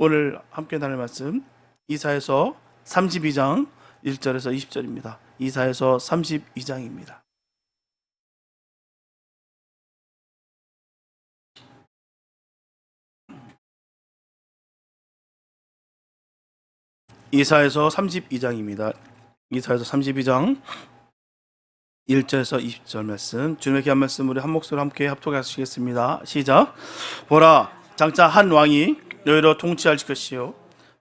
오늘 함께 나눌 말씀 이사야서 32장 1절에서 20절입니다. 이사야서 32장입니다. 이사야서 32장입니다. 이사야서 32장 1절에서 20절 말씀, 주님의 귀한 말씀 우리 한 목소리로 함께 합독하시겠습니다. 시작. 보라, 장차 한 왕이 너희로 통치할 것이요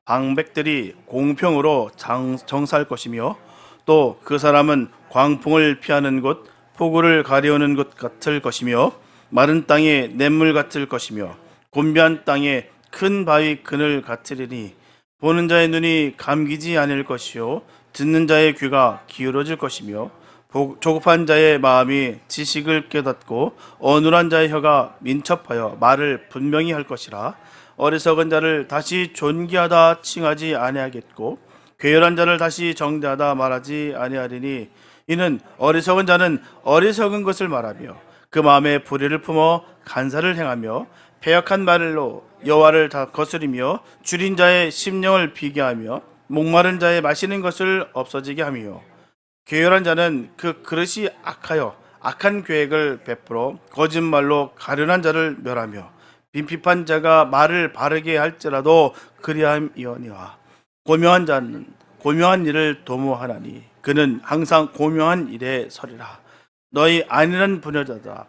방백들이 공평으로 정사할 것이며 또 그 사람은 광풍을 피하는 곳, 폭우를 가려우는 곳 같을 것이며 마른 땅에 냇물 같을 것이며 곤비한 땅에 큰 바위 그늘 같으리니 보는 자의 눈이 감기지 않을 것이요 듣는 자의 귀가 기울어질 것이며 조급한 자의 마음이 지식을 깨닫고 어눌한 자의 혀가 민첩하여 말을 분명히 할 것이라. 어리석은 자를 다시 존귀하다 칭하지 아니하겠고 괴열한 자를 다시 정대하다 말하지 아니하리니 이는 어리석은 자는 어리석은 것을 말하며 그 마음에 불의를 품어 간사를 행하며 패역한 말로 여호와를 다 거스리며 줄인 자의 심령을 비교하며 목마른 자의 마시는 것을 없어지게 하며 괴열한 자는 그 그릇이 악하여 악한 계획을 베풀어 거짓말로 가련한 자를 멸하며 빈핍한 자가 말을 바르게 할지라도 그리함이오니와 고명한 자는 고명한 일을 도모하나니 그는 항상 고명한 일에 서리라. 너희 안일한 부녀자들아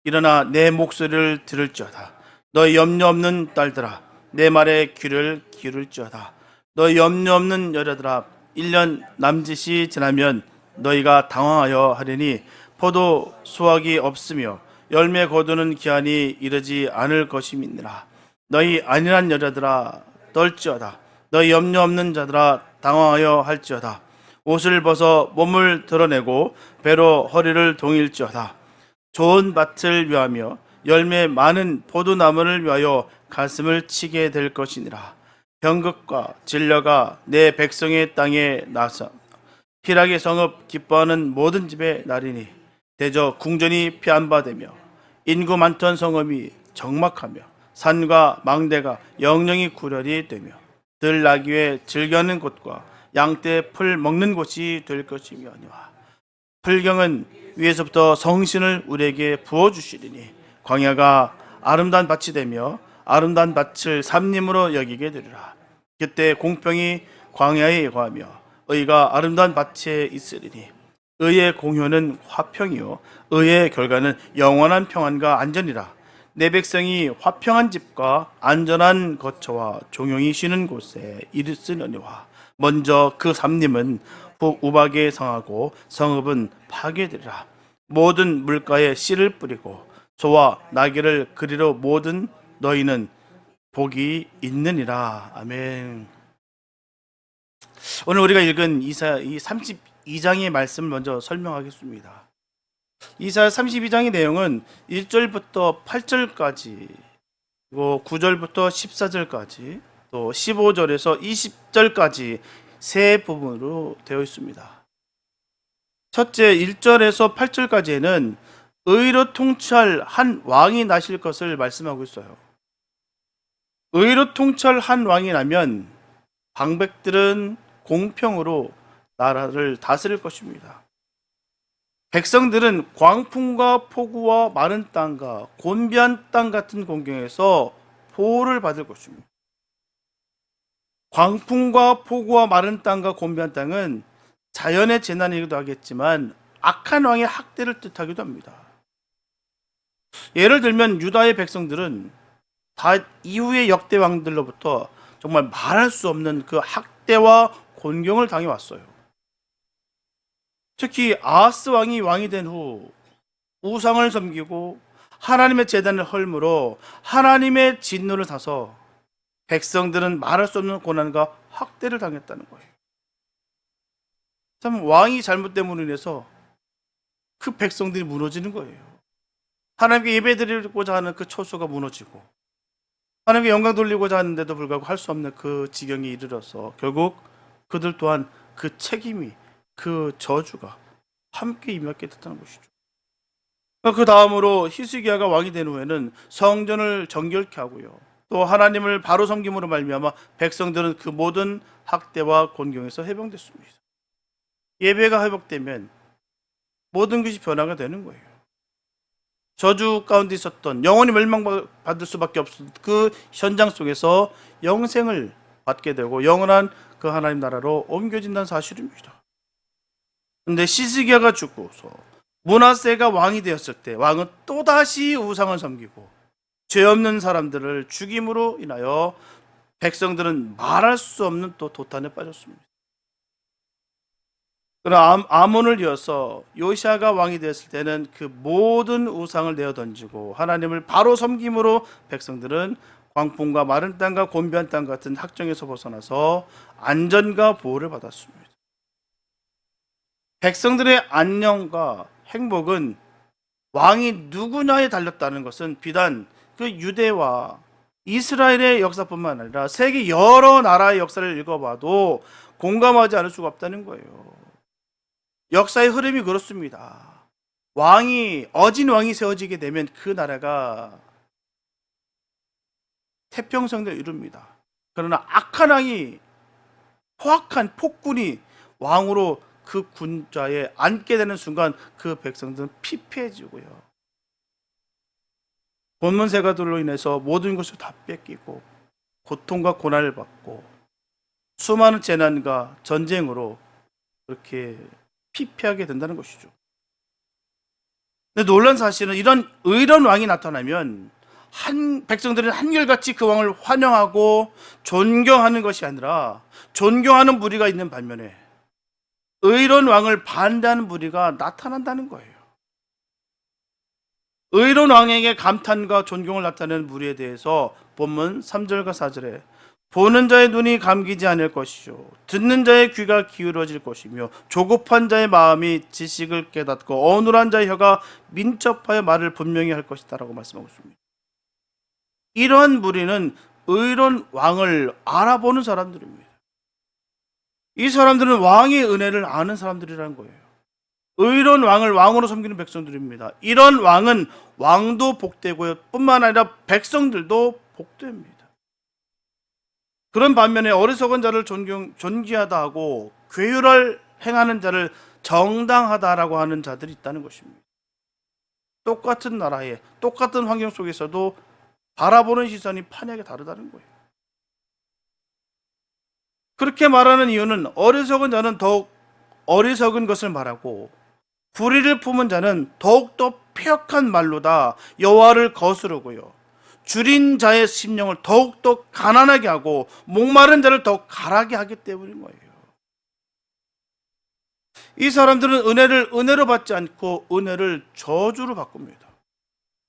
일어나 내 목소리를 들을지어다. 너희 염려 없는 딸들아 내 말에 귀를 기울일지어다. 너희 염려 없는 여자들아 1년 남짓이 지나면 너희가 당황하여 하리니 포도 수확이 없으며 열매 거두는 기한이 이르지 않을 것임이니라. 너희 안일한 여자들아 떨지어다. 너희 염려 없는 자들아 당황하여 할지어다. 옷을 벗어 몸을 드러내고 배로 허리를 동일지어다. 좋은 밭을 위하며 열매 많은 포도나무를 위하여 가슴을 치게 될 것이니라. 병극과 질려가 내 백성의 땅에 나서 희락의 성읍 기뻐하는 모든 집에 나리니 대저 궁전이 피한바되며 인구 많던 성읍이 적막하며 산과 망대가 영영이 구렬이 되며 들나귀에 즐겨하는 곳과 양떼 풀 먹는 곳이 될 것이며니와 풀경은 위에서부터 성신을 우리에게 부어주시리니 광야가 아름다운 밭이 되며 아름다운 밭을 삼림으로 여기게 되리라. 그때 공평이 광야에 거하며 의가 아름다운 밭에 있으리니 의의 공효는 화평이요 의의 결과는 영원한 평안과 안전이라. 내 백성이 화평한 집과 안전한 거처와 종용이 쉬는 곳에 이르으려니와 먼저 그 삼림은 우박에 성하고 성읍은 파괴되리라. 모든 물가에 씨를 뿌리고 소와 나귀를 그리로 모든 너희는 복이 있느니라. 아멘. 오늘 우리가 읽은 이사야 32장의 말씀을 먼저 설명하겠습니다. 이사야 32장의 내용은 1절부터 8절까지 그리고 9절부터 14절까지 또 15절에서 20절까지 세 부분으로 되어 있습니다. 첫째 1절에서 8절까지에는 의로 통치할 한 왕이 나실 것을 말씀하고 있어요. 의로 통치할 한 왕이 나면 방백들은 공평으로 나라를 다스릴 것입니다. 백성들은 광풍과 폭우와 마른 땅과 곤비한 땅 같은 공경에서 보호를 받을 것입니다. 광풍과 폭우와 마른 땅과 곤비한 땅은 자연의 재난이기도 하겠지만 악한 왕의 학대를 뜻하기도 합니다. 예를 들면 유다의 백성들은 다 이후의 역대 왕들로부터 정말 말할 수 없는 그 학대와 곤경을 당해왔어요. 특히 아하스 왕이 된 후 우상을 섬기고 하나님의 제단을 헐므로 하나님의 진노를 사서 백성들은 말할 수 없는 고난과 학대를 당했다는 거예요. 참 왕이 잘못됨으로 인해서 그 백성들이 무너지는 거예요. 하나님께 예배드리고자 하는 그 초소가 무너지고 하나님께 영광 돌리고자 하는데도 불구하고 할 수 없는 그 지경에 이르러서 결국 그들 또한 그 책임이 그 저주가 함께 임하게 됐다는 것이죠. 그 다음으로 히스기야가 왕이 된 후에는 성전을 정결케 하고요. 또 하나님을 바로 섬김으로 말미암아 백성들은 그 모든 학대와 곤경에서 해방됐습니다. 예배가 회복되면 모든 것이 변화가 되는 거예요. 저주 가운데 있었던 영원히 멸망받을 수밖에 없었던 그 현장 속에서 영생을 받게 되고 영원한 그 하나님 나라로 옮겨진다는 사실입니다. 근데 시스기야가 죽고서 므낫세가 왕이 되었을 때 왕은 또다시 우상을 섬기고 죄 없는 사람들을 죽임으로 인하여 백성들은 말할 수 없는 또 도탄에 빠졌습니다. 그러나 아몬을 이어서 요시아가 왕이 되었을 때는 그 모든 우상을 내어 던지고 하나님을 바로 섬김으로 백성들은 광풍과 마른 땅과 곤비한 땅 같은 학정에서 벗어나서 안전과 보호를 받았습니다. 백성들의 안녕과 행복은 왕이 누구냐에 달렸다는 것은 비단 그 유대와 이스라엘의 역사뿐만 아니라 세계 여러 나라의 역사를 읽어봐도 공감하지 않을 수가 없다는 거예요. 역사의 흐름이 그렇습니다. 어진 왕이 세워지게 되면 그 나라가 태평성을 이룹니다. 그러나 악한 왕이 포악한 폭군이 왕으로 그 군자에 앉게 되는 순간 그 백성들은 피폐해지고요. 본문세가들로 인해서 모든 것을 다 뺏기고 고통과 고난을 받고 수많은 재난과 전쟁으로 그렇게 피폐하게 된다는 것이죠. 근데 놀란 사실은 이런 의로운 왕이 나타나면 백성들은 한결같이 그 왕을 환영하고 존경하는 것이 아니라 존경하는 무리가 있는 반면에 의로운 왕을 반대하는 무리가 나타난다는 거예요. 의로운 왕에게 감탄과 존경을 나타내는 무리에 대해서 본문 3절과 4절에 보는 자의 눈이 감기지 않을 것이요 듣는 자의 귀가 기울어질 것이며 조급한 자의 마음이 지식을 깨닫고 어눌한 자의 혀가 민첩하여 말을 분명히 할 것이다 라고 말씀하고 있습니다. 이러한 무리는 의로운 왕을 알아보는 사람들입니다. 이 사람들은 왕의 은혜를 아는 사람들이라는 거예요. 의로운 왕을 왕으로 섬기는 백성들입니다. 이런 왕은 왕도 복되고요 뿐만 아니라 백성들도 복됩니다. 그런 반면에 어리석은 자를 존귀하다 하고 괴율을 행하는 자를 정당하다라고 하는 자들이 있다는 것입니다. 똑같은 나라에 똑같은 환경 속에서도 바라보는 시선이 판이하게 다르다는 거예요. 그렇게 말하는 이유는 어리석은 자는 더욱 어리석은 것을 말하고 불의를 품은 자는 더욱더 폐역한 말로다 여호와를 거스르고요 줄인 자의 심령을 더욱더 가난하게 하고 목마른 자를 더 가라게 하기 때문인 거예요. 이 사람들은 은혜를 은혜로 받지 않고 은혜를 저주로 바꿉니다.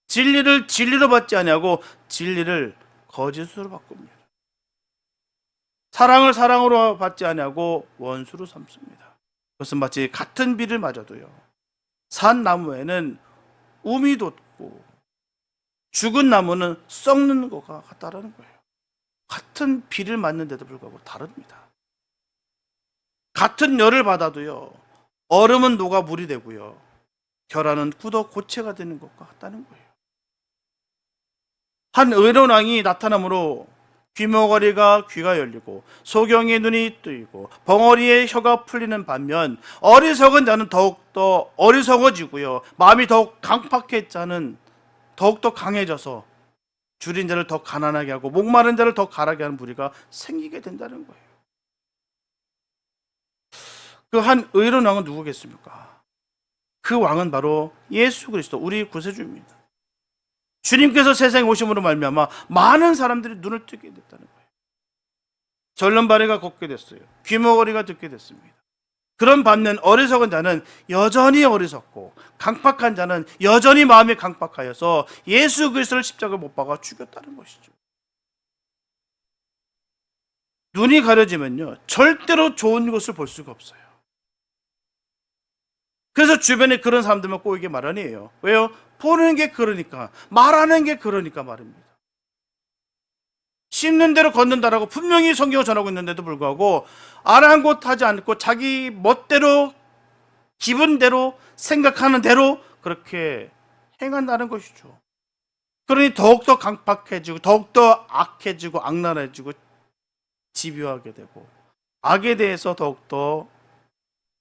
진리를 진리로 받지 아니하고 진리를 거짓으로 바꿉니다. 사랑을 사랑으로 받지 아니하고 원수로 삼습니다. 그것은 마치 같은 비를 맞아도요 산 나무에는 움이 돋고 죽은 나무는 썩는 것과 같다라는 거예요. 같은 비를 맞는데도 불구하고 다릅니다. 같은 열을 받아도요 얼음은 녹아 물이 되고요 결안은 굳어 고체가 되는 것과 같다는 거예요. 한 의로운 왕이 나타남으로 귀머거리가 귀가 열리고 소경의 눈이 뜨이고 벙어리의 혀가 풀리는 반면 어리석은 자는 더욱더 어리석어지고요 마음이 더욱 강팍해 자는 더욱더 강해져서 줄인 자를 더 가난하게 하고 목마른 자를 더 가라게 하는 무리가 생기게 된다는 거예요. 그 한 의로운 왕은 누구겠습니까? 그 왕은 바로 예수 그리스도 우리 구세주입니다. 주님께서 세상에 오심으로 말미암아 많은 사람들이 눈을 뜨게 됐다는 거예요. 절름발이가 걷게 됐어요. 귀머거리가 듣게 됐습니다. 그런 반면 어리석은 자는 여전히 어리석고 강팍한 자는 여전히 마음이 강팍하여서 예수 그리스도를 십자가에 못 박아 죽였다는 것이죠. 눈이 가려지면요 절대로 좋은 것을 볼 수가 없어요. 그래서 주변에 그런 사람들만 꼬이게 마련이에요. 왜요? 보는 게 그러니까, 말하는 게 그러니까 말입니다. 씹는 대로 걷는다라고 분명히 성경을 전하고 있는데도 불구하고 아랑곳 하지 않고 자기 멋대로 기분대로 생각하는 대로 그렇게 행한다는 것이죠. 그러니 더욱더 강팍해지고 더욱더 악해지고 악랄해지고 집요하게 되고 악에 대해서 더욱더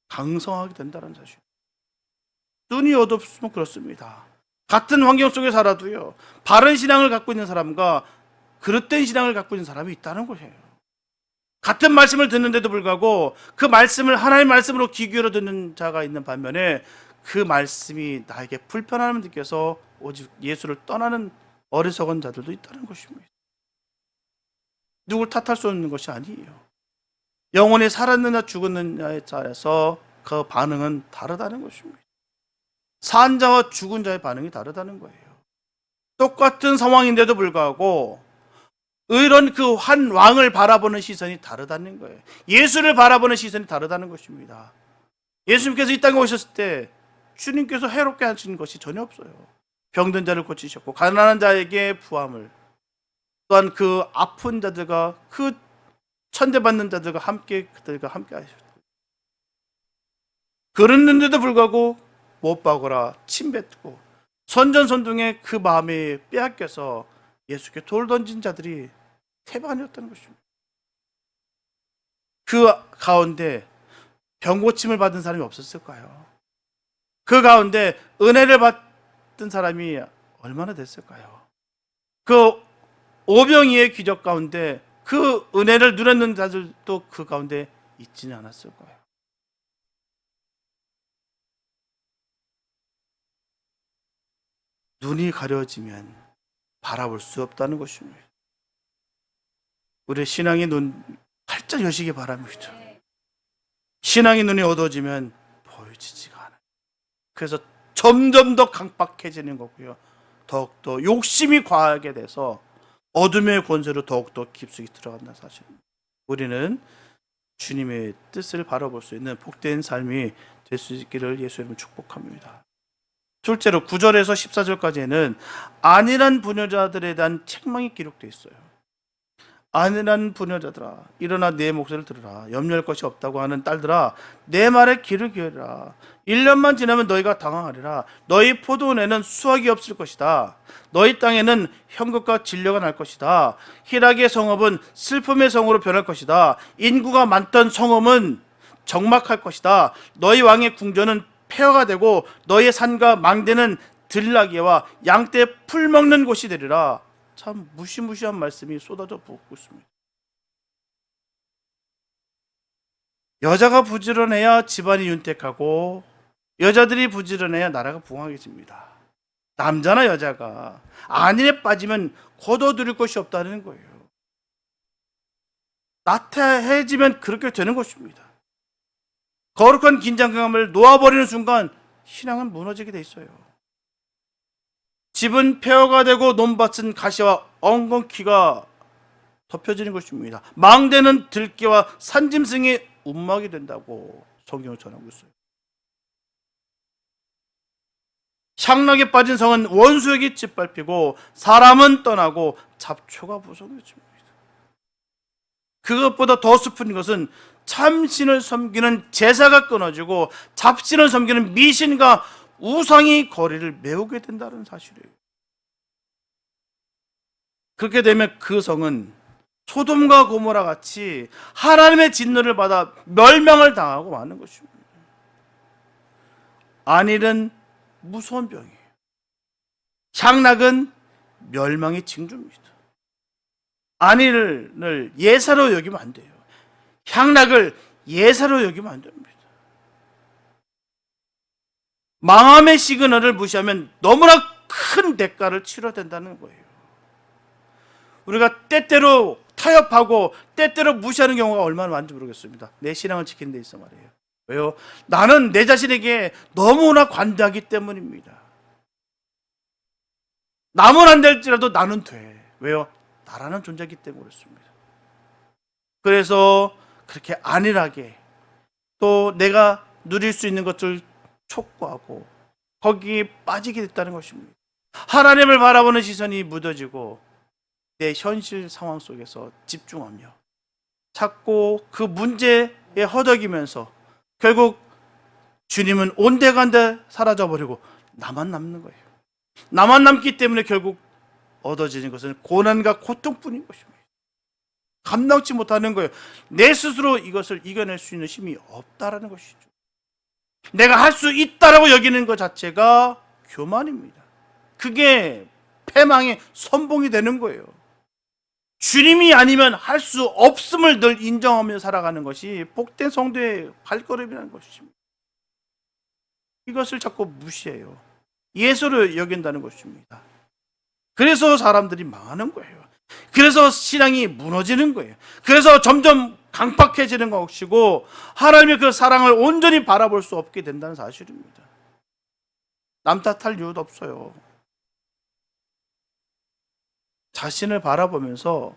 강성하게 된다는 사실. 눈이 어둡으면 그렇습니다. 같은 환경 속에 살아도요, 바른 신앙을 갖고 있는 사람과 그릇된 신앙을 갖고 있는 사람이 있다는 거예요. 같은 말씀을 듣는데도 불구하고 그 말씀을 하나님의 말씀으로 귀 기울여 듣는 자가 있는 반면에 그 말씀이 나에게 불편함을 느껴서 오직 예수를 떠나는 어리석은 자들도 있다는 것입니다. 누굴 탓할 수 없는 것이 아니에요. 영혼이 살았느냐 죽었느냐에 따라서 그 반응은 다르다는 것입니다. 산 자와 죽은 자의 반응이 다르다는 거예요. 똑같은 상황인데도 불구하고 이런 그 한 왕을 바라보는 시선이 다르다는 거예요. 예수를 바라보는 시선이 다르다는 것입니다. 예수님께서 이 땅에 오셨을 때 주님께서 해롭게 하신 것이 전혀 없어요. 병든 자를 고치셨고 가난한 자에게 부함을, 또한 그 아픈 자들과 그 천대받는 자들과 함께 그들과 함께 하셨고, 그랬는데도 불구하고 못 박으라 침뱉고 선전선동에 그 마음이 빼앗겨서 예수께 돌 던진 자들이 태반이었다는 것입니다. 그 가운데 병 고침을 받은 사람이 없었을까요? 그 가운데 은혜를 받은 사람이 얼마나 됐을까요? 그 오병이의 기적 가운데 그 은혜를 누렸는 자들도 그 가운데 있지는 않았을 거예요. 눈이 가려지면 바라볼 수 없다는 것입니다. 우리 신앙의 눈 활짝 여시기 바랍니다. 신앙의 눈이 어두워지면 보여지지가 않아요. 그래서 점점 더 강박해지는 거고요. 더욱더 욕심이 과하게 돼서 어둠의 권세로 더욱더 깊숙이 들어간다는 사실입니다. 우리는 주님의 뜻을 바라볼 수 있는 복된 삶이 될 수 있기를 예수 이름으로 축복합니다. 둘째로 9절에서 14절까지는 안일한 부녀자들에 대한 책망이 기록되어 있어요. 안일한 부녀자들아, 일어나 내 목소리를 들으라. 염려할 것이 없다고 하는 딸들아, 내 말에 귀를 기울이라. 1년만 지나면 너희가 당황하리라. 너희 포도원에는 수확이 없을 것이다. 너희 땅에는 형극과 진료가 날 것이다. 희락의 성읍은 슬픔의 성으로 변할 것이다. 인구가 많던 성읍은 적막할 것이다. 너희 왕의 궁전은 폐허가 되고 너희의 산과 망대는 들나귀와 양떼 풀 먹는 곳이 되리라. 참 무시무시한 말씀이 쏟아져 부었고 있습니다. 여자가 부지런해야 집안이 윤택하고 여자들이 부지런해야 나라가 부강해집니다. 남자나 여자가 안일에 빠지면 거둬들일 것이 없다는 거예요. 나태해지면 그렇게 되는 것입니다. 거룩한 긴장감을 놓아버리는 순간 신앙은 무너지게 돼 있어요. 집은 폐허가 되고 논밭은 가시와 엉겅퀴가 덮여지는 것입니다. 망대는 들깨와 산짐승의 운막이 된다고 성경을 전하고 있어요. 향락에 빠진 성은 원수에게 짓밟히고 사람은 떠나고 잡초가 부성해집니다. 그것보다 더 슬픈 것은 참신을 섬기는 제사가 끊어지고 잡신을 섬기는 미신과 우상이 거리를 메우게 된다는 사실이에요. 그렇게 되면 그 성은 소돔과 고모라 같이 하나님의 진노를 받아 멸망을 당하고 마는 것입니다. 안일은 무서운 병이에요. 향락은 멸망의 징조입니다. 안일을 예사로 여기면 안 돼요. 향락을 예사로 여기면 안 됩니다. 망함의 시그널을 무시하면 너무나 큰 대가를 치러야 된다는 거예요. 우리가 때때로 타협하고 때때로 무시하는 경우가 얼마나 많은지 모르겠습니다. 내 신앙을 지키는 데 있어 말이에요. 왜요? 나는 내 자신에게 너무나 관대하기 때문입니다. 남은 안 될지라도 나는 돼. 왜요? 나라는 존재이기 때문에 그렇습니다. 그래서 그렇게 안일하게 또 내가 누릴 수 있는 것을 촉구하고 거기에 빠지게 됐다는 것입니다. 하나님을 바라보는 시선이 무뎌지고 내 현실 상황 속에서 집중하며 자꾸 그 문제에 허덕이면서 결국 주님은 온데간데 사라져버리고 나만 남는 거예요. 나만 남기 때문에 결국 얻어지는 것은 고난과 고통뿐인 것입니다. 감당치 못하는 거예요. 내 스스로 이것을 이겨낼 수 있는 힘이 없다라는 것이죠. 내가 할 수 있다라고 여기는 것 자체가 교만입니다. 그게 패망의 선봉이 되는 거예요. 주님이 아니면 할 수 없음을 늘 인정하며 살아가는 것이 복된 성도의 발걸음이라는 것입니다. 이것을 자꾸 무시해요. 예수로 여긴다는 것입니다. 그래서 사람들이 망하는 거예요. 그래서 신앙이 무너지는 거예요. 그래서 점점 강팍해지는 것이고 하나님의 그 사랑을 온전히 바라볼 수 없게 된다는 사실입니다. 남 탓할 이유도 없어요. 자신을 바라보면서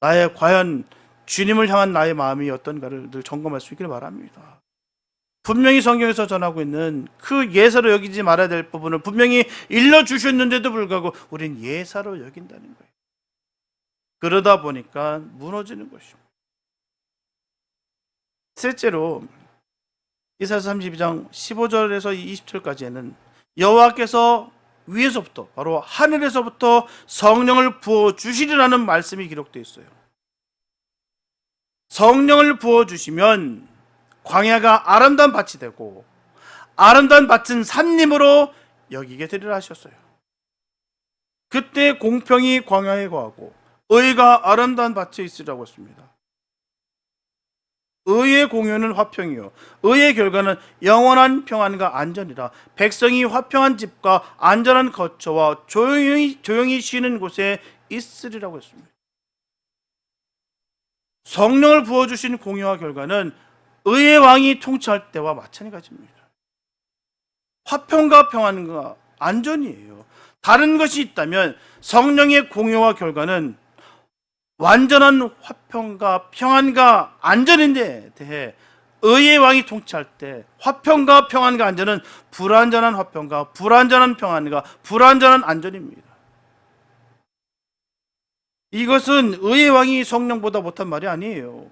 나의 과연 주님을 향한 나의 마음이 어떤가를 늘 점검할 수 있기를 바랍니다. 분명히 성경에서 전하고 있는 그 예사로 여기지 말아야 될 부분을 분명히 일러주셨는데도 불구하고 우린 예사로 여긴다는 거예요. 그러다 보니까 무너지는 것입니다. 셋째로 이사야서 32장 15절에서 20절까지에는 여호와께서 위에서부터 바로 하늘에서부터 성령을 부어주시리라는 말씀이 기록되어 있어요. 성령을 부어주시면 광야가 아름다운 밭이 되고 아름다운 밭은 산림으로 여기게 되리라 하셨어요. 그때 공평이 광야에 거하고 의가 아름다운 밭에 있으리라고 했습니다. 의의 공효는 화평이요 의의 결과는 영원한 평안과 안전이라. 백성이 화평한 집과 안전한 거처와 조용히 쉬는 곳에 있으리라고 했습니다. 성령을 부어주신 공효와 결과는 의의 왕이 통치할 때와 마찬가지입니다. 화평과 평안과 안전이에요. 다른 것이 있다면 성령의 공효와 결과는 완전한 화평과 평안과 안전에 대해 의의 왕이 통치할 때 화평과 평안과 안전은 불완전한 화평과 불완전한 평안과 불완전한 안전입니다. 이것은 의의 왕이 성령보다 못한 말이 아니에요.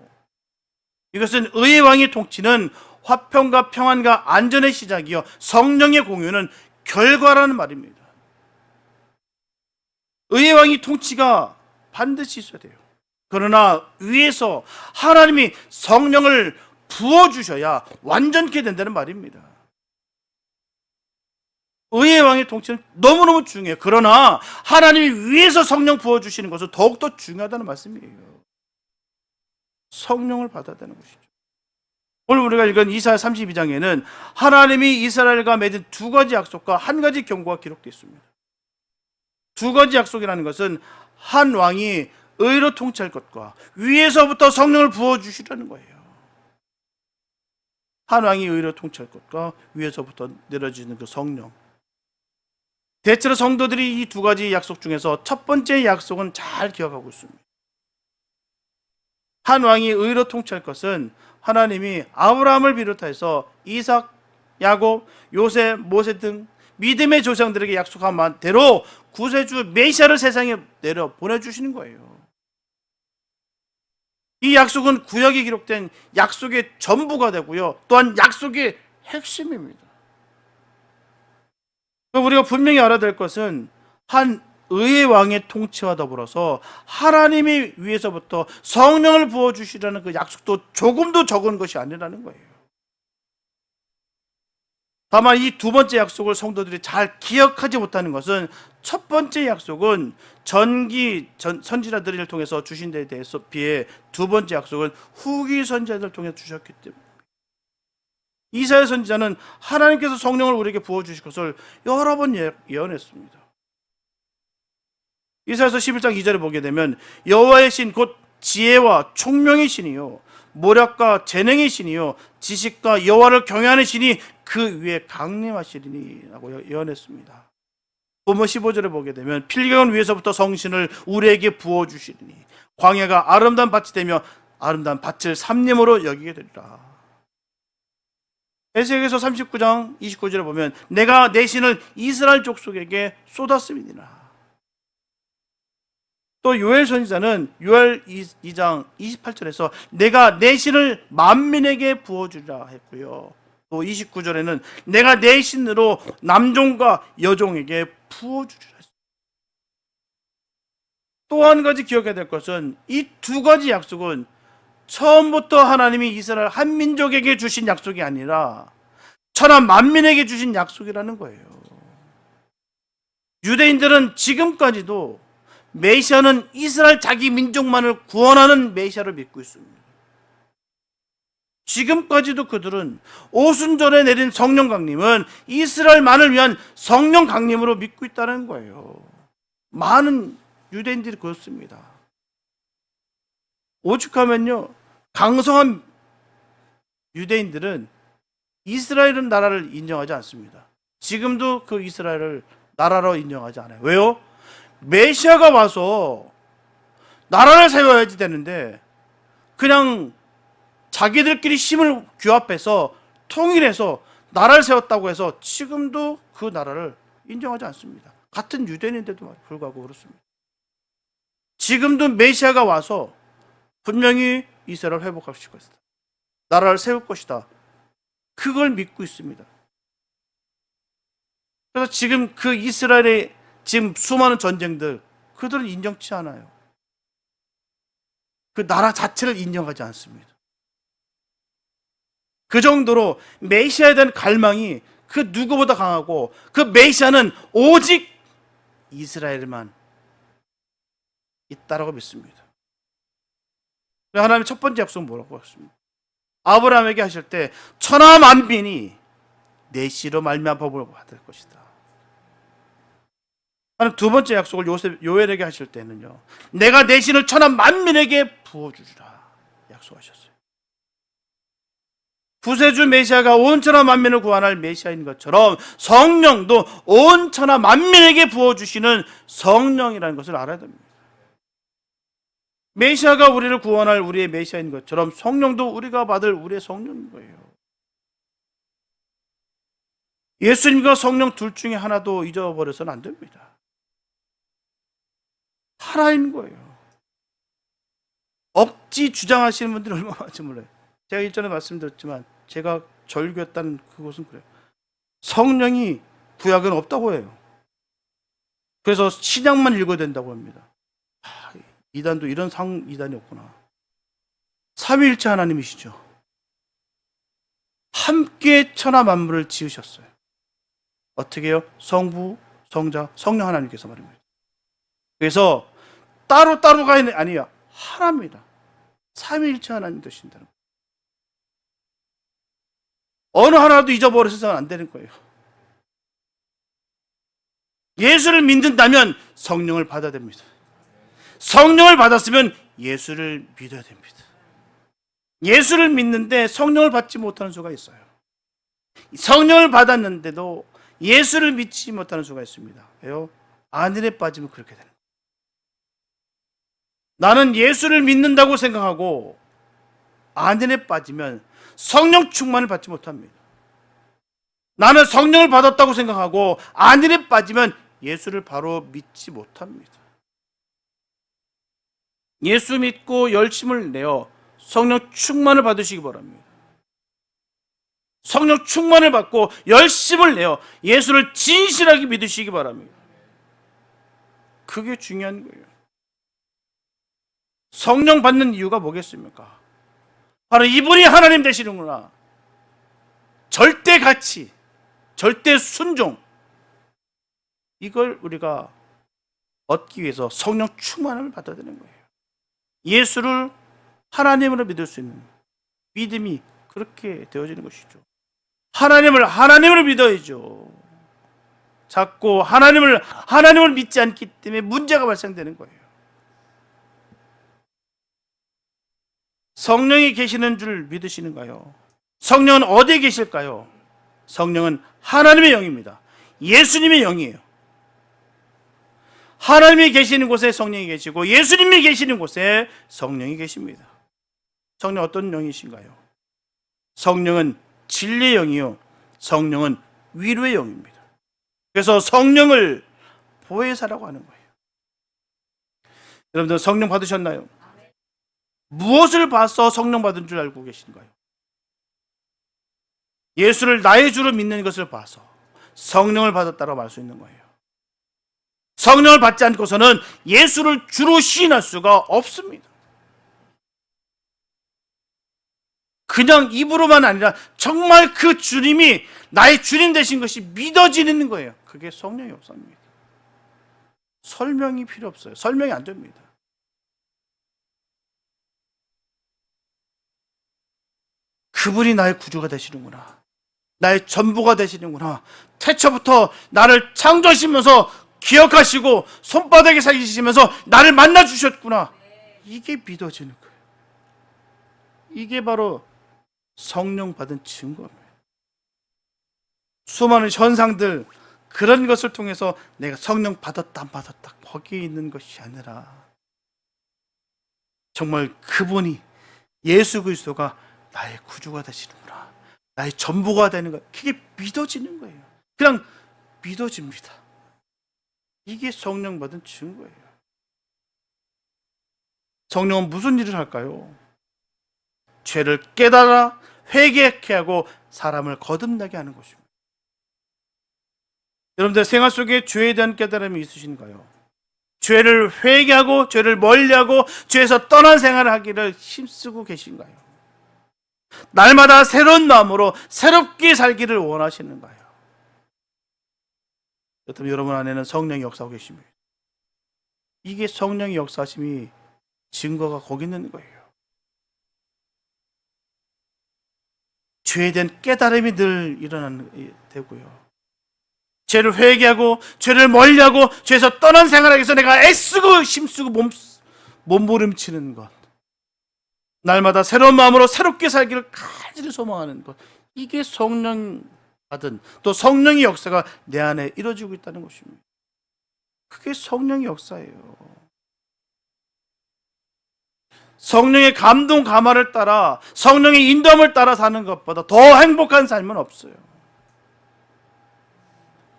이것은 의의 왕의 통치는 화평과 평안과 안전의 시작이요 성령의 공유는 결과라는 말입니다. 의의 왕이 통치가 반드시 있어야 돼요. 그러나 위에서 하나님이 성령을 부어주셔야 완전케 된다는 말입니다. 의의 왕의 통치는 너무너무 중요해요. 그러나 하나님이 위에서 성령 부어주시는 것은 더욱더 중요하다는 말씀이에요. 성령을 받아야 되는 것이죠. 오늘 우리가 읽은 이사야 32장에는 하나님이 이스라엘과 맺은 두 가지 약속과 한 가지 경고가 기록되어 있습니다. 두 가지 약속이라는 것은 한 왕이 의로 통치할 것과 위에서부터 성령을 부어주시라는 거예요. 한 왕이 의로 통치할 것과 위에서부터 내려지는 그 성령. 대체로 성도들이 이 두 가지 약속 중에서 첫 번째 약속은 잘 기억하고 있습니다. 한 왕이 의로 통치할 것은 하나님이 아브라함을 비롯해서 이삭, 야곱, 요셉, 모세 등 믿음의 조상들에게 약속한 대로 구세주 메시아를 세상에 내려 보내주시는 거예요. 이 약속은 구약에 기록된 약속의 전부가 되고요. 또한 약속의 핵심입니다. 우리가 분명히 알아야 될 것은 한 의의 왕의 통치와 더불어서 하나님이 위에서부터 성령을 부어주시라는 그 약속도 조금도 적은 것이 아니라는 거예요. 다만 이 두 번째 약속을 성도들이 잘 기억하지 못하는 것은 첫 번째 약속은 선지자들을 통해서 주신 데에 대해서 비해 두 번째 약속은 후기 선지자들을 통해 주셨기 때문에 이사야 선지자는 하나님께서 성령을 우리에게 부어주실 것을 여러 번 예언했습니다. 이사야서 11장 2절에 보게 되면 여호와의 신 곧 지혜와 총명의 신이요 모략과 재능의 신이요 지식과 여호와를 경외하는 신이 그 위에 강림하시리니 라고 예언했습니다. 본문 15절에 보게 되면 필경은 위에서부터 성신을 우리에게 부어주시리니 광야가 아름다운 밭이 되며 아름다운 밭을 삼림으로 여기게 되리라. 에스겔서 39장 29절에 보면 내가 내 신을 이스라엘 족속에게 쏟았음이니라. 또 요엘 선지자는 요엘 2장 28절에서 내가 내 신을 만민에게 부어주리라 했고요. 또 29절에는 내가 내 신으로 남종과 여종에게 부어주리라 했습니다. 또 한 가지 기억해야 될 것은 이 두 가지 약속은 처음부터 하나님이 이스라엘 한민족에게 주신 약속이 아니라 천하 만민에게 주신 약속이라는 거예요. 유대인들은 지금까지도 메시아는 이스라엘 자기 민족만을 구원하는 메시아를 믿고 있습니다. 지금까지도 그들은 오순절에 내린 성령 강림은 이스라엘만을 위한 성령 강림으로 믿고 있다는 거예요. 많은 유대인들이 그렇습니다. 오죽하면요, 강성한 유대인들은 이스라엘은 나라를 인정하지 않습니다. 지금도 그 이스라엘을 나라로 인정하지 않아요. 왜요? 메시아가 와서 나라를 세워야지 되는데 그냥 자기들끼리 힘을 규합해서 통일해서 나라를 세웠다고 해서 지금도 그 나라를 인정하지 않습니다. 같은 유대인인데도 불구하고 그렇습니다. 지금도 메시아가 와서 분명히 이스라엘을 회복하실 것이다. 나라를 세울 것이다. 그걸 믿고 있습니다. 그래서 지금 그 이스라엘의 지금 수많은 전쟁들, 그들은 인정치 않아요. 그 나라 자체를 인정하지 않습니다. 그 정도로 메시아에 대한 갈망이 그 누구보다 강하고 그 메시아는 오직 이스라엘만 있다라고 믿습니다. 하나님의 첫 번째 약속은 뭐라고 했습니까? 아브라함에게 하실 때 천하 만민이 내 씨로 말미암아 복을 받을 것이다. 하나님 두 번째 약속을 요엘에게 하실 때는요, 내가 내 신을 천하 만민에게 부어주리라 약속하셨어요. 구세주 메시아가 온 천하 만민을 구원할 메시아인 것처럼 성령도 온 천하 만민에게 부어주시는 성령이라는 것을 알아야 됩니다. 메시아가 우리를 구원할 우리의 메시아인 것처럼 성령도 우리가 받을 우리의 성령인 거예요. 예수님과 성령 둘 중에 하나도 잊어버려서는 안 됩니다. 하나인 거예요. 억지 주장하시는 분들이 얼마나 많은지 몰라요. 제가 일전에 말씀드렸지만 제가 절교했다는 그것은 그래요. 성령이 구약은 없다고 해요. 그래서 신약만 읽어야 된다고 합니다. 이단도 이런 이단이 없구나. 삼위일체 하나님이시죠. 함께 천하 만물을 지으셨어요. 어떻게 해요? 성부, 성자, 성령 하나님께서 말입니다. 그래서 따로따로가 아니에요. 하나입니다. 삼위일체 하나님 되신다는 거예요. 어느 하나도 잊어버려서는 안 되는 거예요. 예수를 믿는다면 성령을 받아야 됩니다. 성령을 받았으면 예수를 믿어야 됩니다. 예수를 믿는데 성령을 받지 못하는 수가 있어요. 성령을 받았는데도 예수를 믿지 못하는 수가 있습니다. 왜요? 안일에 빠지면 그렇게 되는 거예요. 나는 예수를 믿는다고 생각하고 안일에 빠지면 성령 충만을 받지 못합니다. 나는 성령을 받았다고 생각하고 안일에 빠지면 예수를 바로 믿지 못합니다. 예수 믿고 열심을 내어 성령 충만을 받으시기 바랍니다. 성령 충만을 받고 열심을 내어 예수를 진실하게 믿으시기 바랍니다. 그게 중요한 거예요. 성령 받는 이유가 뭐겠습니까? 바로 이분이 하나님 되시는구나. 절대 가치, 절대 순종, 이걸 우리가 얻기 위해서 성령 충만을 받아야 되는 거예요. 예수를 하나님으로 믿을 수 있는 믿음이 그렇게 되어지는 것이죠. 하나님을 믿어야죠. 자꾸 하나님을 믿지 않기 때문에 문제가 발생되는 거예요. 성령이 계시는 줄 믿으시는가요? 성령은 어디에 계실까요? 성령은 하나님의 영입니다. 예수님의 영이에요. 하나님이 계시는 곳에 성령이 계시고 예수님이 계시는 곳에 성령이 계십니다. 성령 어떤 영이신가요? 성령은 진리의 영이요, 성령은 위로의 영입니다. 그래서 성령을 보혜사라고 하는 거예요. 여러분들 성령 받으셨나요? 무엇을 봐서 성령 받은 줄 알고 계신가요? 예수를 나의 주로 믿는 것을 봐서 성령을 받았다고 말 수 있는 거예요. 성령을 받지 않고서는 예수를 주로 시인할 수가 없습니다. 그냥 입으로만 아니라 정말 그 주님이 나의 주님 되신 것이 믿어지는 거예요. 그게 성령의 역사입니다. 설명이 필요 없어요. 설명이 안 됩니다. 그분이 나의 구주가 되시는구나. 나의 전부가 되시는구나. 태초부터 나를 창조하시면서 기억하시고 손바닥에 살리시면서 나를 만나 주셨구나. 이게 믿어지는 거예요. 이게 바로 성령 받은 증거입니다. 수많은 현상들, 그런 것을 통해서 내가 성령 받았다 안 받았다 거기에 있는 것이 아니라 정말 그분이, 예수 그리스도가 나의 구주가 되시는구나, 나의 전부가 되는 것, 그게 믿어지는 거예요. 그냥 믿어집니다. 이게 성령 받은 증거예요. 성령은 무슨 일을 할까요? 죄를 깨달아 회개케 하고 사람을 거듭나게 하는 것입니다. 여러분들 생활 속에 죄에 대한 깨달음이 있으신가요? 죄를 회개하고 죄를 멀리하고 죄에서 떠난 생활을 하기를 힘쓰고 계신가요? 날마다 새로운 마음으로 새롭게 살기를 원하시는가요? 그렇다면 여러분 안에는 성령이 역사하고 계십니다. 이게 성령의 역사심이 증거가 거기 있는 거예요. 죄에 대한 깨달음이 늘 일어나는 되고요. 죄를 회개하고 죄를 멀리하고 죄에서 떠난 생활하기 위해서 내가 애쓰고 힘쓰고 몸부림치는 것, 날마다 새로운 마음으로 새롭게 살기를 간절히 소망하는 것, 이게 성령 받은, 또 성령의 역사가 내 안에 이루어지고 있다는 것입니다. 그게 성령의 역사예요. 성령의 감동 감화를 따라, 성령의 인도함을 따라 사는 것보다 더 행복한 삶은 없어요.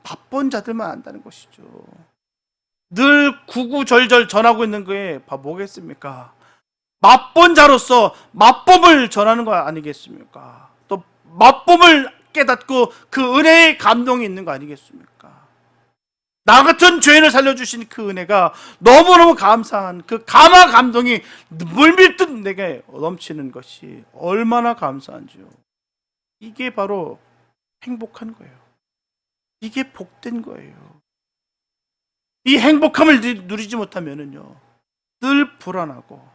바쁜 자들만 안다는 것이죠. 늘 구구절절 전하고 있는 거에 뭐겠습니까? 맛본 자로서 맛법을 전하는 거 아니겠습니까? 또 맛법을 깨닫고 그 은혜의 감동이 있는 거 아니겠습니까? 나 같은 죄인을 살려주신 그 은혜가 너무너무 감사한 그 감화 감동이 물밀듯 내게 넘치는 것이 얼마나 감사한지요. 이게 바로 행복한 거예요. 이게 복된 거예요. 이 행복함을 누리지 못하면은요, 늘 불안하고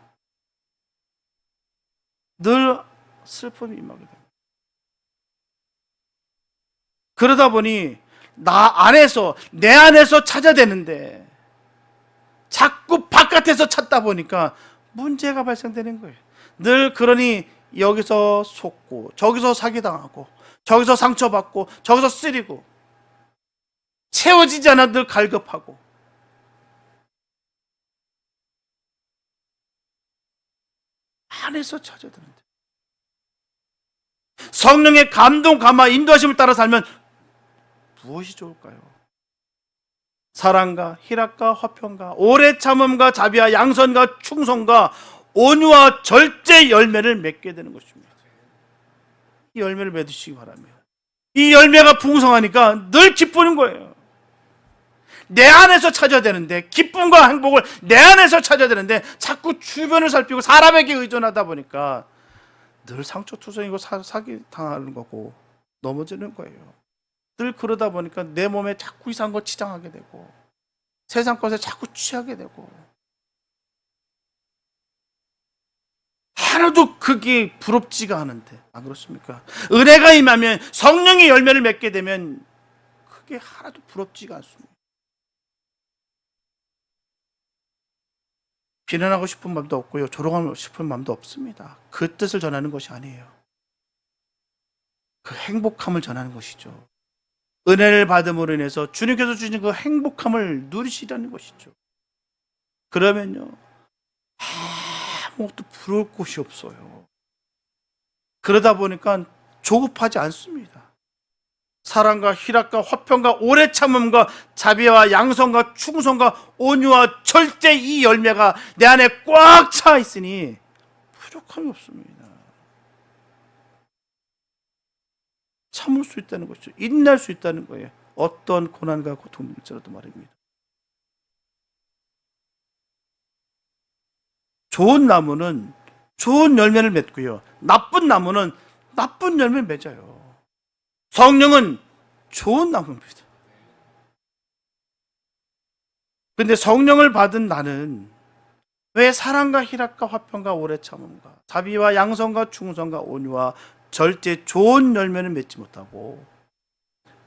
늘 슬픔이 임하게 됩니다. 그러다 보니 내 안에서 찾아야 되는데 자꾸 바깥에서 찾다 보니까 문제가 발생되는 거예요. 늘 그러니 여기서 속고 저기서 사기당하고 저기서 상처받고 저기서 쓰리고 채워지지 않아 늘 갈급하고, 안에서 찾아야 되는데 성령의 감동 감화 인도하심을 따라 살면 무엇이 좋을까요? 사랑과 희락과 화평과 오래 참음과 자비와 양선과 충성과 온유와 절제 열매를 맺게 되는 것입니다. 이 열매를 맺으시기 바랍니다. 이 열매가 풍성하니까 늘 기쁘는 거예요. 내 안에서 찾아야 되는데, 기쁨과 행복을 내 안에서 찾아야 되는데 자꾸 주변을 살피고 사람에게 의존하다 보니까 늘 상처투성이고 사기 당하는 거고 넘어지는 거예요. 늘 그러다 보니까 내 몸에 자꾸 이상한 거 치장하게 되고 세상 것에 자꾸 취하게 되고, 하나도 그게 부럽지가 않은데, 안 그렇습니까? 은혜가 임하면, 성령의 열매를 맺게 되면 그게 하나도 부럽지가 않습니다. 비난하고 싶은 마음도 없고요, 조롱하고 싶은 마음도 없습니다. 그 뜻을 전하는 것이 아니에요. 그 행복함을 전하는 것이죠. 은혜를 받음으로 인해서 주님께서 주신 그 행복함을 누리시라는 것이죠. 그러면요, 아무것도 부러울 곳이 없어요. 그러다 보니까 조급하지 않습니다. 사랑과 희락과 화평과 오래 참음과 자비와 양성과 충성과 온유와 절제, 이 열매가 내 안에 꽉 차 있으니 부족함이 없습니다. 참을 수 있다는 것이죠. 인내할 수 있다는 거예요. 어떤 고난과 고통일지라도 말입니다. 좋은 나무는 좋은 열매를 맺고요. 나쁜 나무는 나쁜 열매를 맺어요. 성령은 좋은 나무입니다. 근데 성령을 받은 나는 왜 사랑과 희락과 화평과 오래 참음과 자비와 양성과 충성과 온유와 절제 좋은 열매를 맺지 못하고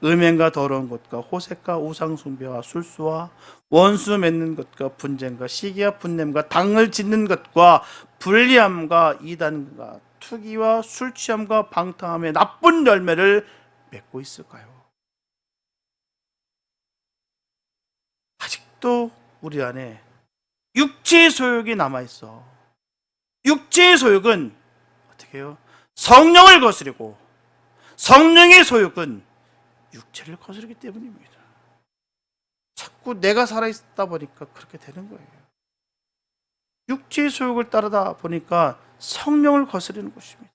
음행과 더러운 것과 호색과 우상숭배와 술수와 원수 맺는 것과 분쟁과 시기와 분냄과 당을 짓는 것과 불리함과 이단과 투기와 술취함과 방탕함의 나쁜 열매를 맺고 있을까요? 아직도 우리 안에 육체의 소욕이 남아있어. 육체의 소욕은 어떻게 해요? 성령을 거스르고 성령의 소욕은 육체를 거스르기 때문입니다. 자꾸 내가 살아있다 보니까 그렇게 되는 거예요. 육체의 소욕을 따르다 보니까 성령을 거스르는 것입니다.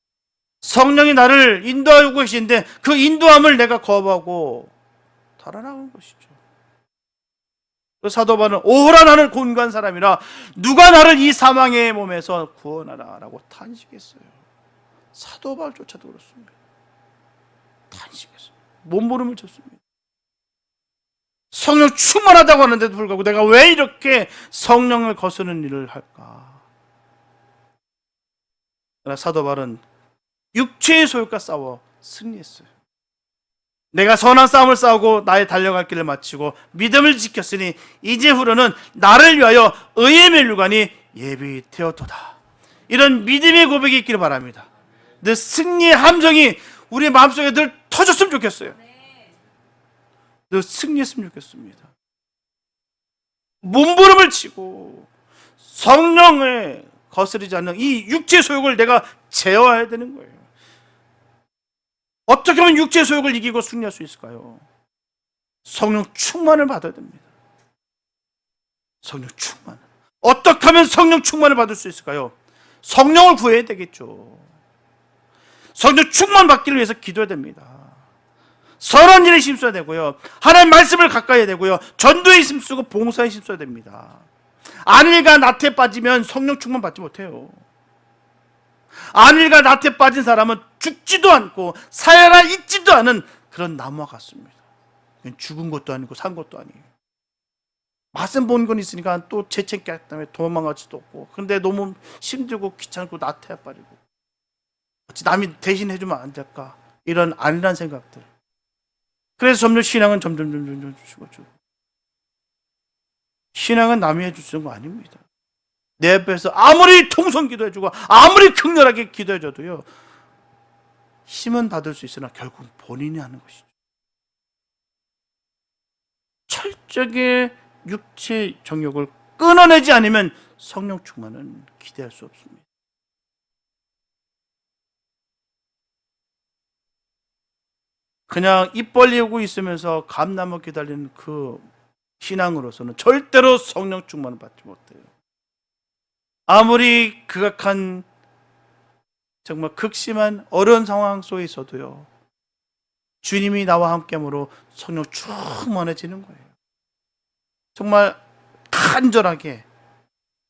성령이 나를 인도하고 계신데 그 인도함을 내가 거부하고 달아나간 것이죠. 그 사도 바울은 오호라 나는 곤고한 사람이라 누가 나를 이 사망의 몸에서 구원하라 라고 탄식했어요. 사도 바울조차도 그렇습니다. 탄식했어요. 몸부림을 쳤습니다. 성령 충만하다고 하는데도 불구하고 내가 왜 이렇게 성령을 거스르는 일을 할까? 그러나 사도 바울은 육체의 소욕과 싸워 승리했어요. 내가 선한 싸움을 싸우고 나의 달려갈 길을 마치고 믿음을 지켰으니 이제후로는 나를 위하여 의의 면류관이 예비되었도다. 이런 믿음의 고백이 있기를 바랍니다. 늘 승리의 함정이 우리 마음속에 늘 터졌으면 좋겠어요. 늘 승리했으면 좋겠습니다. 몸부림을 치고 성령을 거스르지 않는 이 육체의 소욕을 내가 제어해야 되는 거예요. 어떻게 하면 육체의 소욕을 이기고 승리할 수 있을까요? 성령 충만을 받아야 됩니다. 성령 충만. 어떻게 하면 성령 충만을 받을 수 있을까요? 성령을 구해야 되겠죠. 성령 충만 받기를 위해서 기도해야 됩니다. 선한 일에 힘써야 되고요. 하나님 말씀을 가까이 해야 되고요. 전도에 힘쓰고 봉사에 힘써야 됩니다. 안일과 나태에 빠지면 성령 충만 받지 못해요. 안일과 나태에 빠진 사람은 죽지도 않고 살아있지도 않은 그런 나무와 같습니다. 죽은 것도 아니고 산 것도 아니에요. 맛은 본 건 있으니까 또 재채기 때문에 도망갈 수도 없고, 그런데 너무 힘들고 귀찮고 나태해 빠지고 어찌 남이 대신 해주면 안 될까, 이런 안일한 생각들. 그래서 점점 신앙은 점점 죽어지고. 신앙은 남이 해주는 거 아닙니다. 내 옆에서 아무리 통성 기도해주고 아무리 극렬하게 기도해줘도요, 힘은 받을 수 있으나 결국 본인이 하는 것이죠. 철저하게 육체 정욕을 끊어내지 않으면 성령 충만은 기대할 수 없습니다. 그냥 입 벌리고 있으면서 감나무 기다리는 그 신앙으로서는 절대로 성령 충만을 받지 못해요. 아무리 극악한 정말 극심한 어려운 상황 속에 있어도요, 주님이 나와 함께함으로 성령 충만해지는 거예요. 정말 간절하게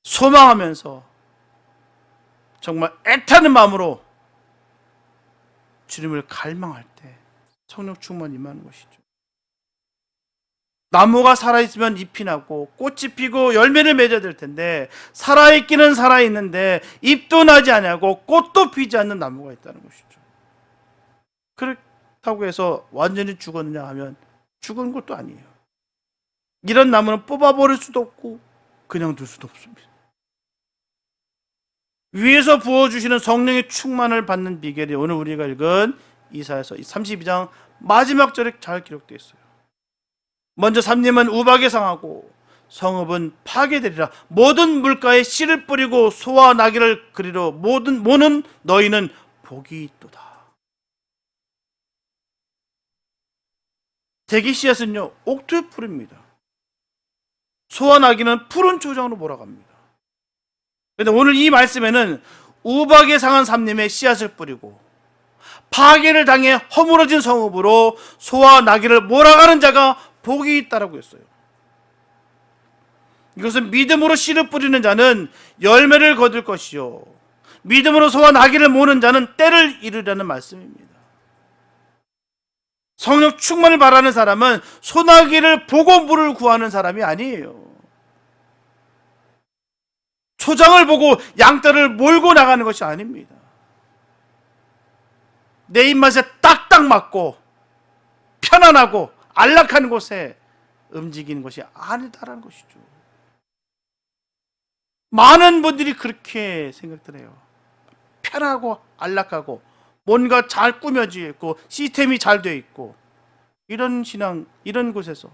소망하면서 정말 애타는 마음으로 주님을 갈망할 때 성령 충만이 임하는 것이죠. 나무가 살아있으면 잎이 나고 꽃이 피고 열매를 맺어야 될 텐데, 살아있기는 살아있는데 잎도 나지 않고 꽃도 피지 않는 나무가 있다는 것이죠. 그렇다고 해서 완전히 죽었느냐 하면 죽은 것도 아니에요. 이런 나무는 뽑아버릴 수도 없고 그냥 둘 수도 없습니다. 위에서 부어주시는 성령의 충만을 받는 비결이 오늘 우리가 읽은 이사야서 32장 마지막 절에 잘 기록되어 있어요. 먼저 삼림은 우박에 상하고 성읍은 파괴되리라. 모든 물가에 씨를 뿌리고 소와 나귀를 그리로 모는 너희는 복이 있도다. 대기 씨앗은요, 옥토의 풀입니다. 소와 나귀는 푸른 초장으로 몰아갑니다. 그런데 오늘 이 말씀에는 우박에 상한 삼림에 씨앗을 뿌리고 파괴를 당해 허물어진 성읍으로 소와 나귀를 몰아가는 자가 복이 있다라고 했어요. 이것은 믿음으로 씨를 뿌리는 자는 열매를 거둘 것이요 믿음으로 소와 나귀를 모는 자는 때를 이루려는 말씀입니다. 성령 충만을 바라는 사람은 소나기를 보고 물을 구하는 사람이 아니에요. 초장을 보고 양떼를 몰고 나가는 것이 아닙니다. 내 입맛에 딱딱 맞고 편안하고 안락한 곳에 움직이는 것이 아니다라는 것이죠. 많은 분들이 그렇게 생각들 해요. 편하고 안락하고 뭔가 잘 꾸며져 있고 시스템이 잘 되어 있고 이런 신앙, 이런 곳에서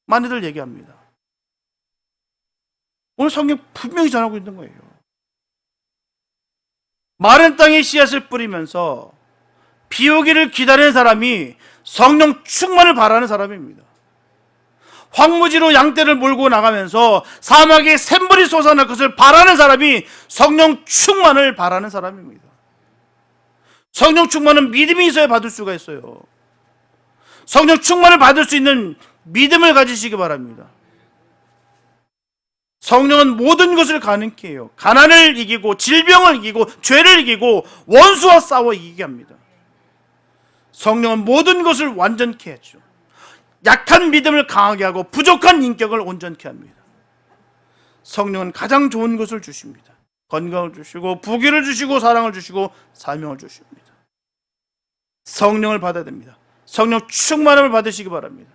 많이들 얘기합니다. 오늘 성경 분명히 전하고 있는 거예요. 마른 땅에 씨앗을 뿌리면서 비 오기를 기다리는 사람이 성령 충만을 바라는 사람입니다. 황무지로 양떼를 몰고 나가면서 사막에 샘물이 솟아날 것을 바라는 사람이 성령 충만을 바라는 사람입니다. 성령 충만은 믿음이 있어야 받을 수가 있어요. 성령 충만을 받을 수 있는 믿음을 가지시기 바랍니다. 성령은 모든 것을 가능케 해요. 가난을 이기고 질병을 이기고 죄를 이기고 원수와 싸워 이기게 합니다. 성령은 모든 것을 완전케 하죠. 약한 믿음을 강하게 하고 부족한 인격을 온전케 합니다. 성령은 가장 좋은 것을 주십니다. 건강을 주시고 부귀를 주시고 사랑을 주시고 사명을 주십니다. 성령을 받아야 됩니다. 성령 충만함을 받으시기 바랍니다.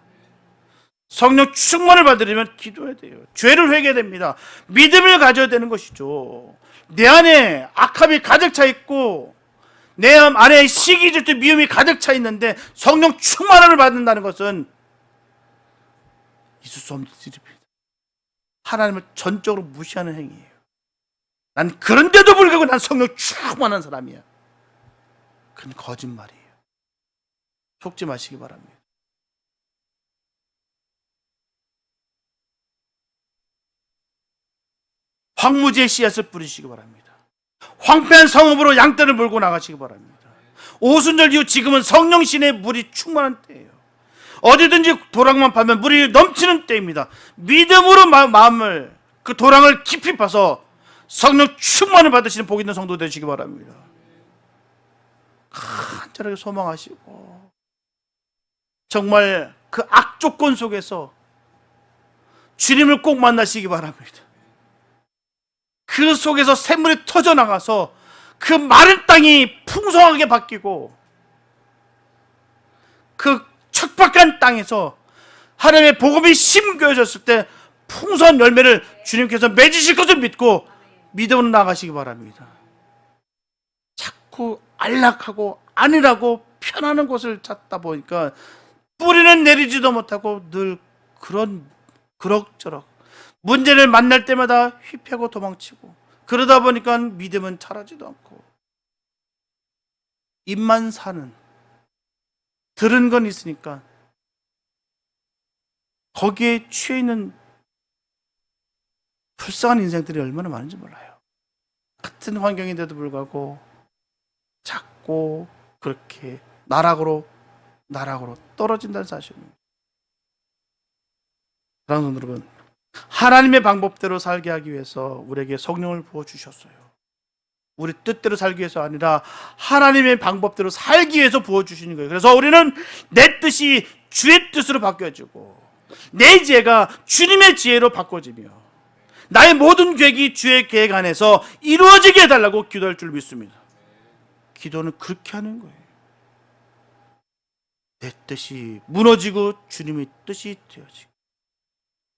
성령 충만을 받으려면 기도해야 돼요. 죄를 회개해야 됩니다. 믿음을 가져야 되는 것이죠. 내 안에 악함이 가득 차 있고 내 안에 시기, 질투, 미움이 가득 차 있는데 성령 충만함을 받는다는 것은 있을 수 없는 일입니다. 하나님을 전적으로 무시하는 행위예요. 난 그런데도 불구하고 난 성령 충만한 사람이야. 그건 거짓말이에요. 속지 마시기 바랍니다. 황무지에 씨앗을 뿌리시기 바랍니다. 황폐한 성읍으로 양떼를 몰고 나가시기 바랍니다. 오순절 이후 지금은 성령신의 물이 충만한 때예요. 어디든지 도랑만 파면 물이 넘치는 때입니다. 믿음으로 마음을 그 도랑을 깊이 파서 성령 충만을 받으시는 복 있는 성도 되시기 바랍니다. 간절하게 소망하시고 정말 그 악조건 속에서 주님을 꼭 만나시기 바랍니다. 그 속에서 샘물이 터져나가서 그 마른 땅이 풍성하게 바뀌고 그 척박한 땅에서 하나님의 복음이 심겨졌을 때 풍성한 열매를 주님께서 맺으실 것을 믿고 믿음으로 나가시기 바랍니다. 자꾸 안락하고 안일하고 편안한 곳을 찾다 보니까 뿌리는 내리지도 못하고 늘 그럭저럭 문제를 만날 때마다 휘패고 도망치고 그러다 보니까 믿음은 자라지도 않고 입만 사는 들은 건 있으니까 거기에 취해 있는 불쌍한 인생들이 얼마나 많은지 몰라요. 같은 환경인데도 불구하고 자꾸 그렇게 나락으로 떨어진다는 사실입니다. 사랑하는 여러분, 하나님의 방법대로 살게 하기 위해서 우리에게 성령을 부어주셨어요. 우리 뜻대로 살기 위해서 아니라 하나님의 방법대로 살기 위해서 부어주시는 거예요. 그래서 우리는 내 뜻이 주의 뜻으로 바뀌어지고 내 지혜가 주님의 지혜로 바꿔지며 나의 모든 계획이 주의 계획 안에서 이루어지게 해달라고 기도할 줄 믿습니다. 기도는 그렇게 하는 거예요. 내 뜻이 무너지고 주님의 뜻이 되어지고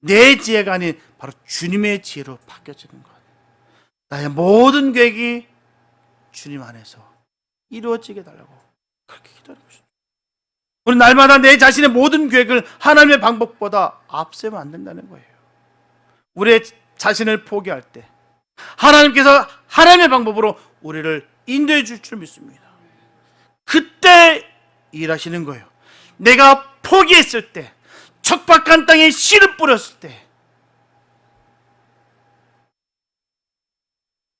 내 지혜가 아닌 바로 주님의 지혜로 바뀌어지는 것. 나의 모든 계획이 주님 안에서 이루어지게 해달라고 그렇게 기도하는 것이죠. 우리 날마다 내 자신의 모든 계획을 하나님의 방법보다 앞세우면 안 된다는 거예요. 우리의 자신을 포기할 때 하나님께서 하나님의 방법으로 우리를 인도해 줄 줄 믿습니다. 그때 일하시는 거예요. 내가 포기했을 때, 척박한 땅에 씨를 뿌렸을 때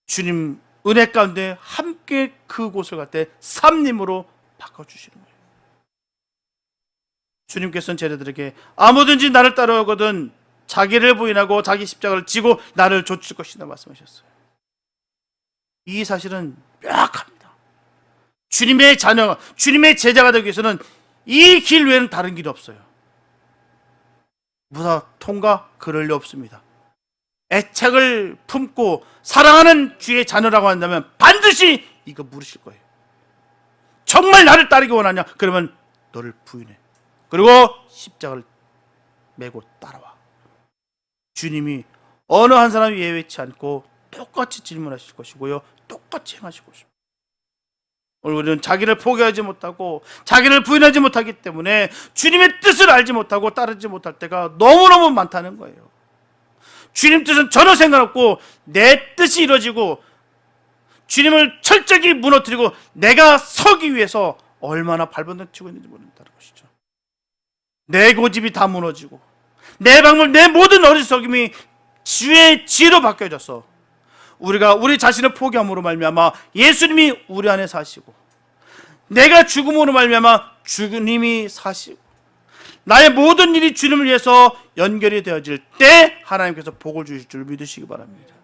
주님 은혜 가운데 함께 그곳을 갈 때 삽림으로 바꿔주시는 거예요. 주님께서는 제자들에게 아무든지 나를 따라오거든 자기를 부인하고 자기 십자가를 지고 나를 좇을 것이다 말씀하셨어요. 이 사실은 명확합니다. 주님의 자녀가, 주님의 제자가 되기 위해서는 이 길 외에는 다른 길이 없어요. 무사 통과 그럴 리 없습니다. 애착을 품고 사랑하는 주의 자녀라고 한다면 반드시 이거 물으실 거예요. 정말 나를 따르기 원하냐? 그러면 너를 부인해. 그리고 십자가를 메고 따라와. 주님이 어느 한 사람이 예외치 않고 똑같이 질문하실 것이고요, 똑같이 행하실 것입니다. 오늘 우리는 자기를 포기하지 못하고 자기를 부인하지 못하기 때문에 주님의 뜻을 알지 못하고 따르지 못할 때가 너무너무 많다는 거예요. 주님 뜻은 전혀 상관없고 내 뜻이 이루어지고 주님을 철저히 무너뜨리고 내가 서기 위해서 얼마나 발버둥 치고 있는지 모른다는 것이죠. 내 고집이 다 무너지고 내 방법, 내 모든 어리석음이 주의 지혜로 바뀌어져서 우리가 우리 자신을 포기함으로 말미암아 예수님이 우리 안에 사시고 내가 죽음으로 말미암아 주님이 사시고 나의 모든 일이 주님을 위해서 연결이 되어질 때 하나님께서 복을 주실 줄 믿으시기 바랍니다.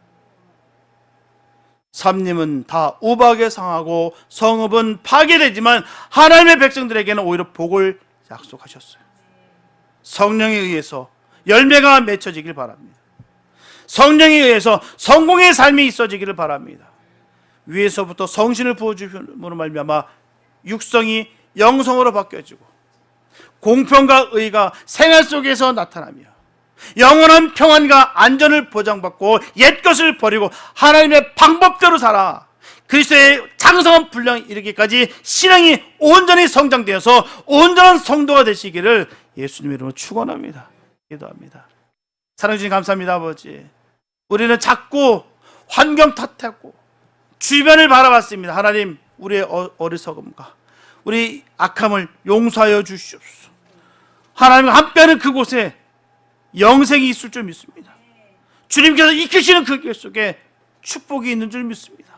삽님은 다 우박에 상하고 성읍은 파괴되지만 하나님의 백성들에게는 오히려 복을 약속하셨어요. 성령에 의해서 열매가 맺혀지길 바랍니다. 성령에 의해서 성공의 삶이 있어지기를 바랍니다. 위에서부터 성신을 부어주심으로 말미암아 육성이 영성으로 바뀌어지고 공평과 의가 생활 속에서 나타나며 영원한 평안과 안전을 보장받고 옛것을 버리고 하나님의 방법대로 살아 그리스도의 장성한 분량에 이르기까지 신앙이 온전히 성장되어서 온전한 성도가 되시기를 예수님의 이름으로 축원합니다. 기도합니다. 사랑해 주님 감사합니다. 아버지, 우리는 자꾸 환경 탓하고 주변을 바라봤습니다. 하나님, 우리의 어리석음과 우리 악함을 용서하여 주시옵소서. 하나님과 함께하는 그곳에 영생이 있을 줄 믿습니다. 주님께서 이끄시는 그 길 속에 축복이 있는 줄 믿습니다.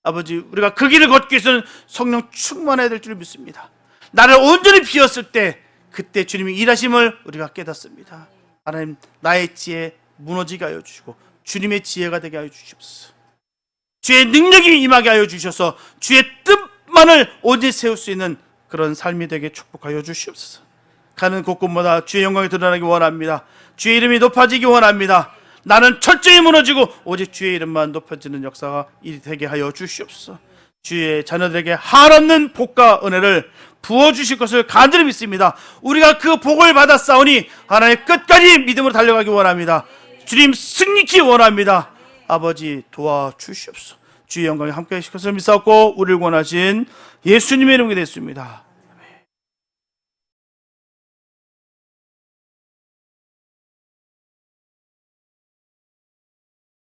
아버지, 우리가 그 길을 걷기 위해서는 성령 충만해야 될 줄 믿습니다. 나를 온전히 비웠을 때 그때 주님이 일하심을 우리가 깨닫습니다. 하나님, 나의 지혜 무너지게 하여 주시고 주님의 지혜가 되게 하여 주시옵소서. 주의 능력이 임하게 하여 주셔서 주의 뜻만을 온전히 세울 수 있는 그런 삶이 되게 축복하여 주시옵소서. 가는 곳곳마다 주의 영광이 드러나기 원합니다. 주의 이름이 높아지기 원합니다. 나는 철저히 무너지고 오직 주의 이름만 높아지는 역사가 되게 하여 주시옵소서. 주의 자녀들에게 한없는 복과 은혜를 부어주실 것을 간절히 믿습니다. 우리가 그 복을 받았사오니 하나님 끝까지 믿음으로 달려가기 원합니다. 주님 승리케 원합니다. 아버지 도와주시옵소서. 주의 영광이 함께 하실 것을 믿사옵고 우리를 원하신 예수님의 이름이 됐습니다.